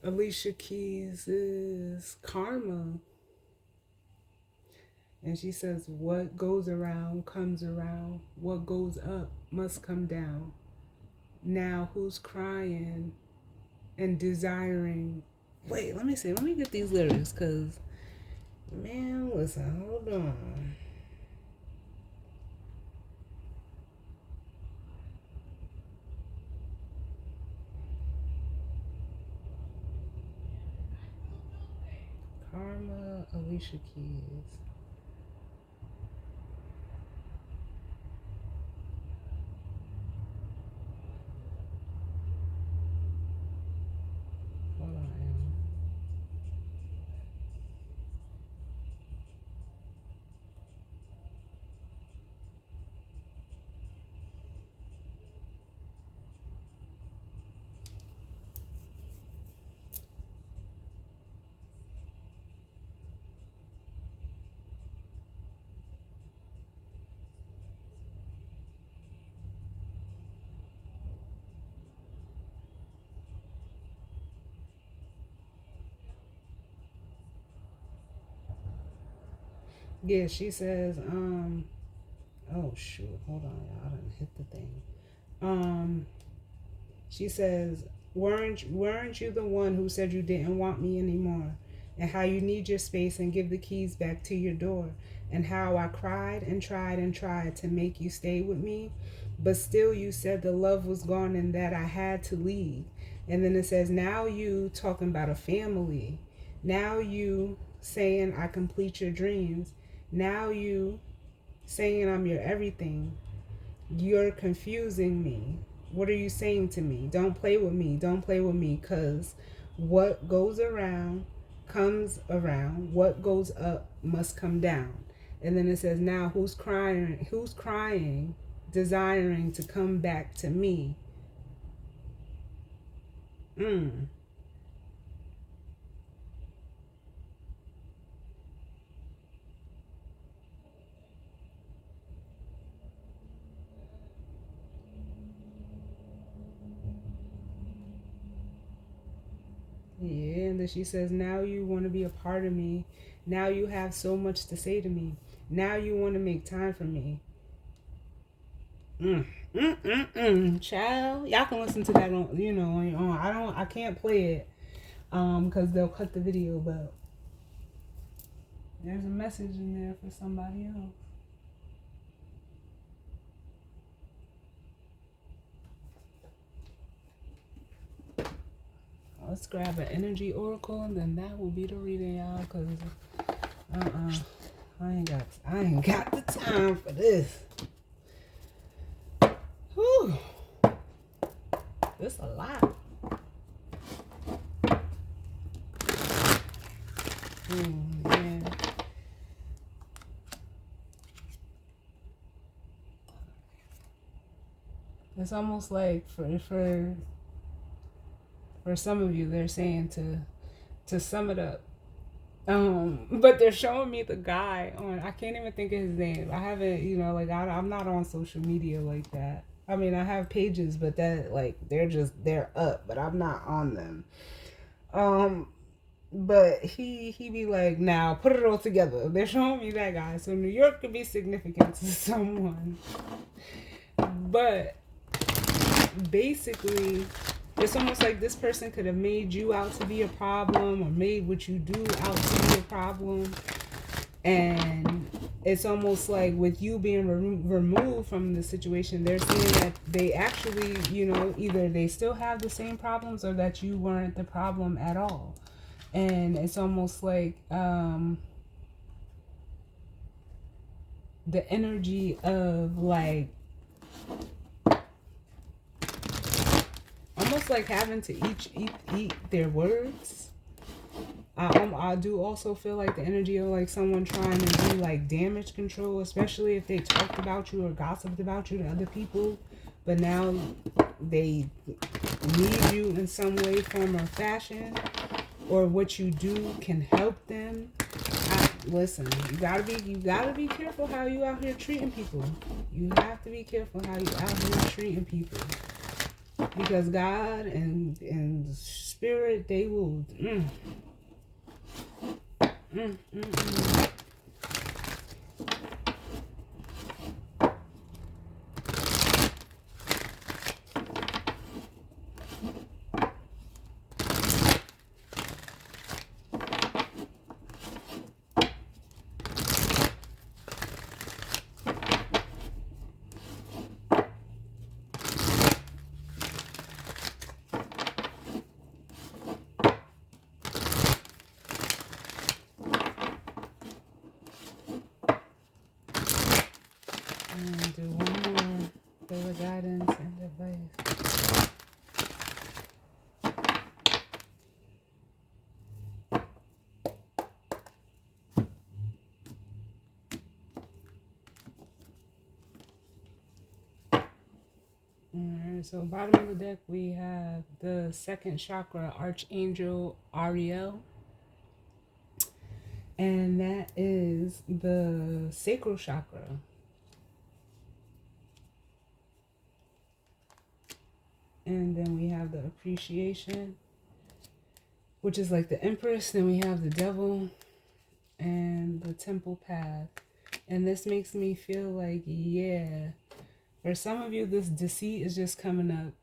Alicia Keys' Karma. And she says, what goes around comes around. What goes up must come down. Now who's crying and desiring? Wait, let me see. Let me get these lyrics because, man, listen, hold on. Karma, Alicia Keys. Hold on. Yeah, she says, oh shoot, hold on, y'all. I done hit the thing. She says, weren't you the one who said you didn't want me anymore? And how you need your space and give the keys back to your door. And how I cried and tried and tried to make you stay with me. But still you said the love was gone and that I had to leave. And then it says, now you talking about a family. Now you saying I complete your dreams. Now you saying I'm your everything. You're confusing me. What are you saying to me? Don't play with me. Don't play with me. Because what goes around comes around. What goes up must come down. And then it says, now who's crying? Who's crying, desiring to come back to me? Mm. Yeah, and then she says, now you want to be a part of me. Now you have so much to say to me. Now you want to make time for me. Child, y'all can listen to that on, on your own. I can't play it, because they'll cut the video, but there's a message in there for somebody else. Let's grab an energy oracle, and then that will be the reading, y'all. Cause I ain't got the time for this. Whew, it's a lot. Man. It's almost like for some of you, they're saying to sum it up. But they're showing me the guy on, I can't even think of his name. I haven't, I'm not on social media like that. I mean, I have pages, but that, like, they're up, but I'm not on them. But he be like, now put it all together. They're showing me that guy. So New York could be significant to someone. But basically, it's almost like this person could have made you out to be a problem, or made what you do out to be a problem. And it's almost like with you being removed from the situation, they're saying that they actually, either they still have the same problems, or that you weren't the problem at all. And it's almost like the energy of, like, almost like having to eat their words. I do also feel like the energy of, like, someone trying to do, like, damage control, especially if they talked about you or gossiped about you to other people, but now they need you in some way, form, or fashion, or what you do can help them. Listen, you gotta be careful how you out here treating people. You have to be careful how you out here treating people, because God and spirit, they will. Do one more for the guidance and advice. Alright, so bottom of the deck we have the second chakra, Archangel Ariel. And that is the sacral chakra. And then we have the appreciation, which is like the Empress. Then we have the Devil. and the temple path. And this makes me feel like, yeah, for some of you, this deceit is just coming up.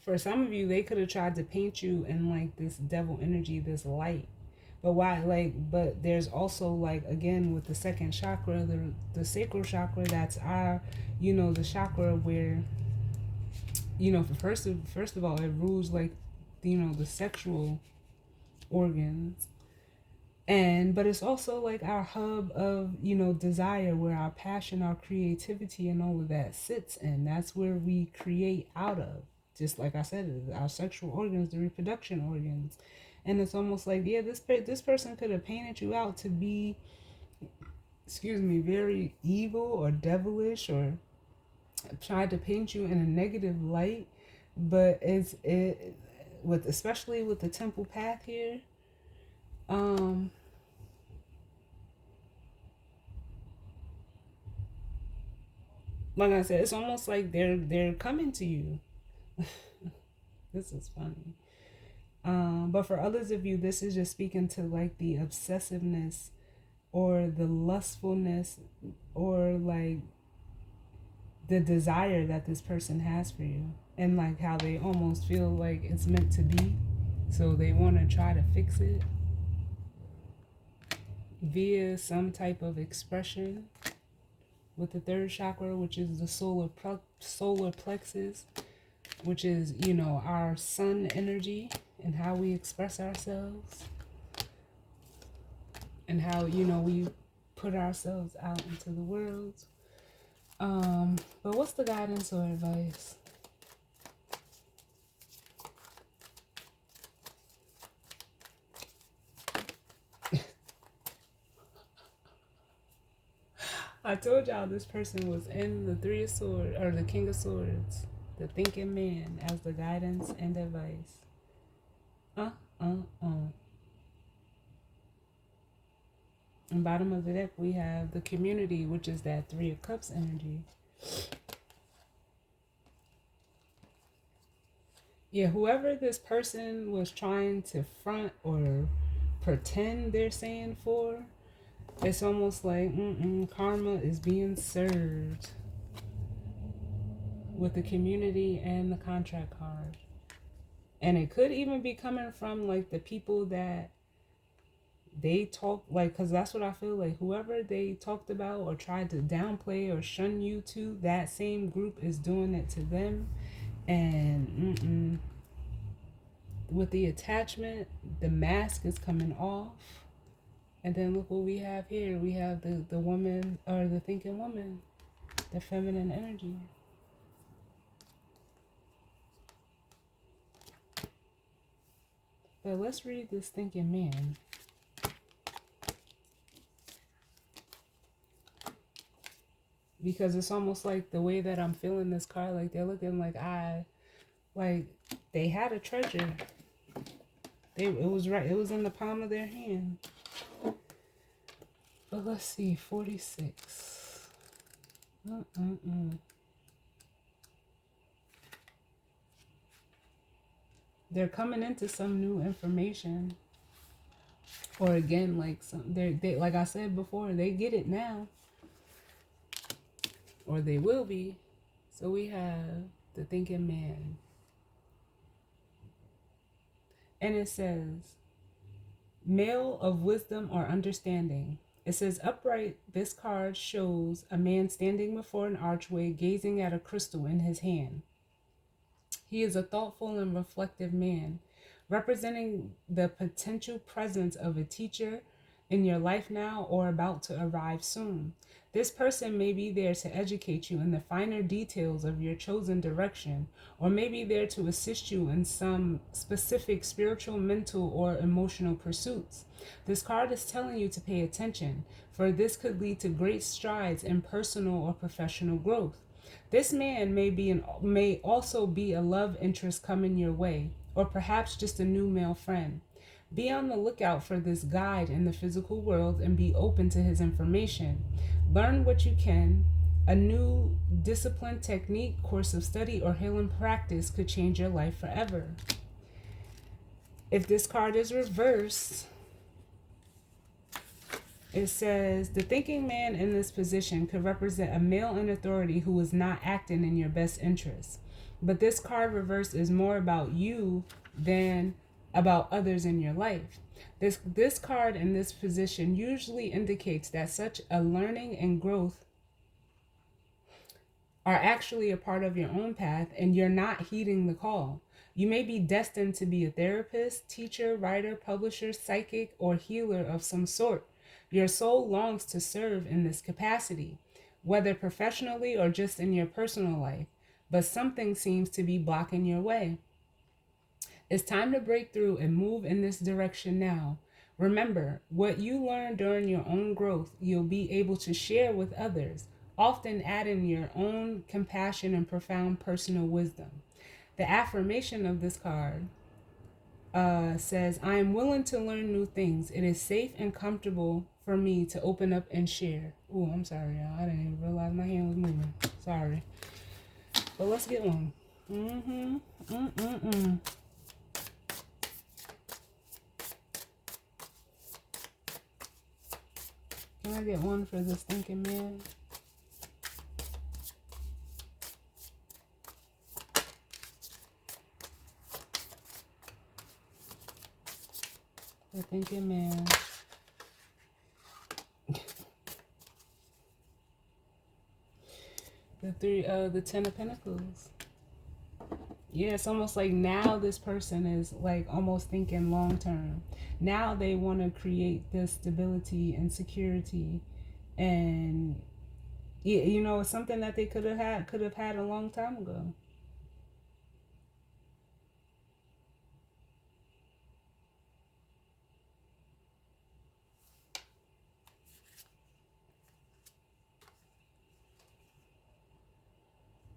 For some of you, they could have tried to paint you in like this devil energy, this light. But why, like, but there's also, like, again, with the second chakra, the sacral chakra, that's our, the chakra where, first of all, it rules, like, the sexual organs. But it's also like our hub of, desire, where our passion, our creativity, and all of that sits in. That's where we create out of. Just like I said, our sexual organs, the reproduction organs. And it's almost like, yeah, this person could have painted you out to be, very evil or devilish, or tried to paint you in a negative light. But especially with the temple path here, like I said, it's almost like they're coming to you. This is funny. But for others of you, this is just speaking to like the obsessiveness or the lustfulness, or like the desire that this person has for you, and like how they almost feel like it's meant to be, so they want to try to fix it via some type of expression with the third chakra, which is the solar plexus, which is, our sun energy, and how we express ourselves, and how, we put ourselves out into the world. But what's the guidance or advice? I told y'all this person was in the Three of Swords, or the King of Swords, the thinking man, as the guidance and advice. And bottom of the deck, we have the community, which is that Three of Cups energy. Yeah, whoever this person was trying to front or pretend they're saying for, it's almost like karma is being served with the community and the contract card. And it could even be coming from like the people that they talk, like, because that's what I feel like. Whoever they talked about or tried to downplay or shun you to, that same group is doing it to them. And with the attachment, the mask is coming off. And then look what we have here. We have the woman, or the thinking woman, the feminine energy. But let's read this thinking man. Because it's almost like the way that I'm feeling this card, like they're looking like they had a treasure. It was in the palm of their hand. But let's see, 46. They're coming into some new information. Or again, like they like I said before, they get it now. Or they will be. So we have the thinking man. And it says, male of wisdom or understanding. It says, upright, this card shows a man standing before an archway, gazing at a crystal in his hand. He is a thoughtful and reflective man, representing the potential presence of a teacher in your life now or about to arrive soon. This person may be there to educate you in the finer details of your chosen direction, or may be there to assist you in some specific spiritual, mental, or emotional pursuits. This card is telling you to pay attention, for this could lead to great strides in personal or professional growth. This man may also be a love interest coming your way, or perhaps just a new male friend. Be on the lookout for this guide in the physical world and be open to his information. Learn what you can. A new discipline, technique, course of study, or healing practice could change your life forever. If this card is reversed, it says the thinking man in this position could represent a male in authority who is not acting in your best interest. But this card reverse is more about you than about others in your life. This card in this position usually indicates that such a learning and growth are actually a part of your own path and you're not heeding the call. You may be destined to be a therapist, teacher, writer, publisher, psychic, or healer of some sort. Your soul longs to serve in this capacity, whether professionally or just in your personal life, but something seems to be blocking your way. It's time to break through and move in this direction now. Remember, what you learn during your own growth, you'll be able to share with others, often adding your own compassion and profound personal wisdom. The affirmation of this card says, I am willing to learn new things. It is safe and comfortable for me to open up and share. Oh, I'm sorry, y'all. I didn't even realize my hand was moving. Sorry. But let's get one. Can I get one for this thinking man? The thinking man. The 10 of Pentacles. Yeah, it's almost like now this person is like almost thinking long term. Now they want to create this stability and security, and you know, it's something that they could have had a long time ago.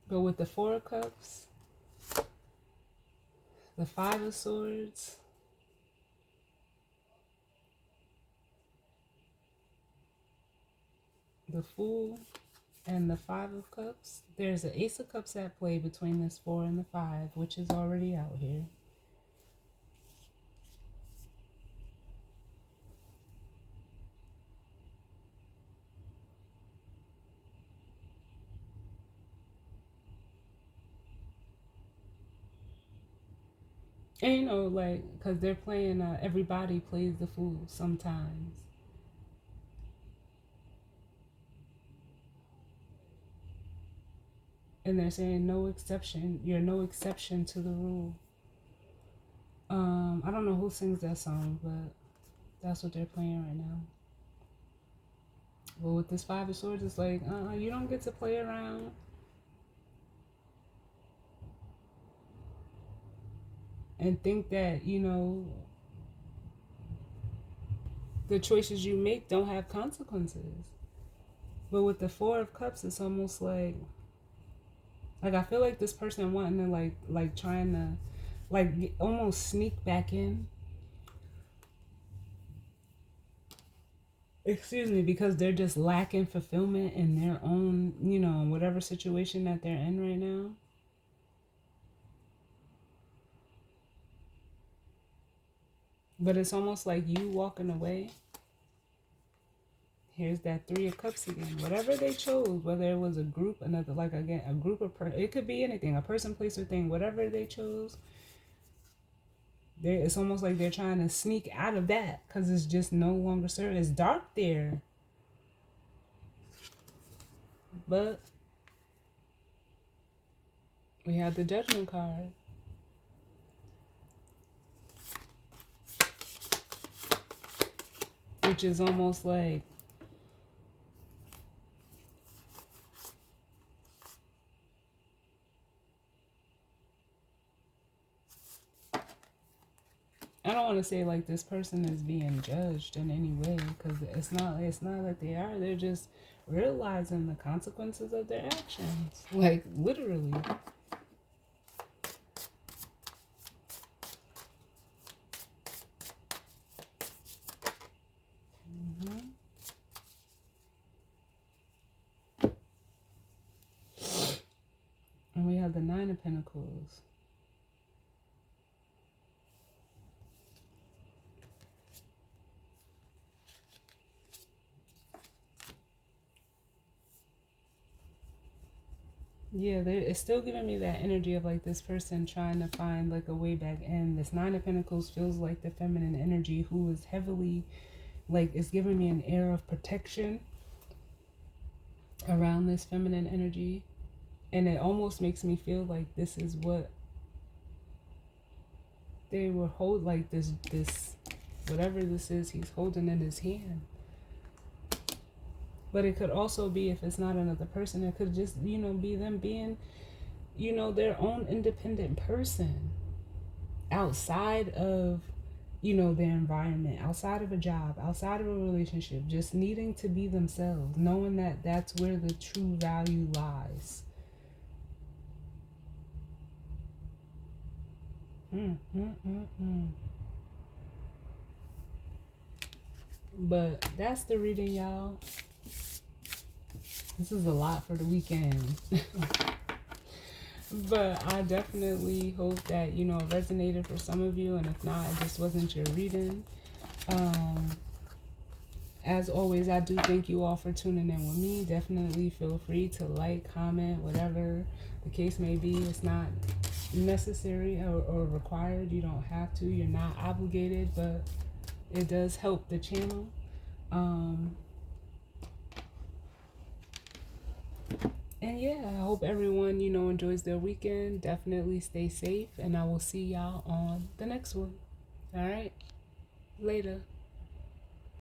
But with the Four of Cups, the Five of Swords, the Fool, and the Five of Cups, there's an Ace of Cups at play between this 4 and the 5, which is already out here. And you know, like, because they're playing, everybody plays the Fool sometimes. And they're saying no exception. You're no exception to the rule. I don't know who sings that song, but that's what they're playing right now. Well, with this Five of Swords, it's like, you don't get to play around. And think that, you know, the choices you make don't have consequences. But with the Four of Cups, it's almost like I feel like this person wanting to like trying to like almost sneak back in. Excuse me, because they're just lacking fulfillment in their own, you know, whatever situation that they're in right now. But it's almost like you walking away. Here's that Three of Cups again. Whatever they chose, whether it was a group, another, like again, a group of, it could be anything, a person, place, or thing, whatever they chose. It's almost like they're trying to sneak out of that because it's just no longer serving. It's dark there. But we have the Judgment card. Which is almost like, I don't want to say like this person is being judged in any way, because it's not that they are. They're just realizing the consequences of their actions. Like literally. And we have the Nine of Pentacles. Yeah, it's still giving me that energy of like this person trying to find like a way back in. This Nine of Pentacles feels like the feminine energy who is heavily, like, it's giving me an air of protection around this feminine energy. And it almost makes me feel like this is what they were like this, whatever this is, he's holding in his hand. But it could also be, if it's not another person, it could just, be them being, their own independent person outside of, their environment, outside of a job, outside of a relationship, just needing to be themselves, knowing that that's where the true value lies. But that's the reading, y'all. This is a lot for the weekend. But I definitely hope that, it resonated for some of you. And if not, it just wasn't your reading. As always, I do thank you all for tuning in with me. Definitely feel free to like, comment, whatever the case may be. It's not necessary or required. You don't have to. You're not obligated, but it does help the channel. And yeah, I hope everyone, enjoys their weekend. Definitely stay safe, and I will see y'all on the next one. All right, later.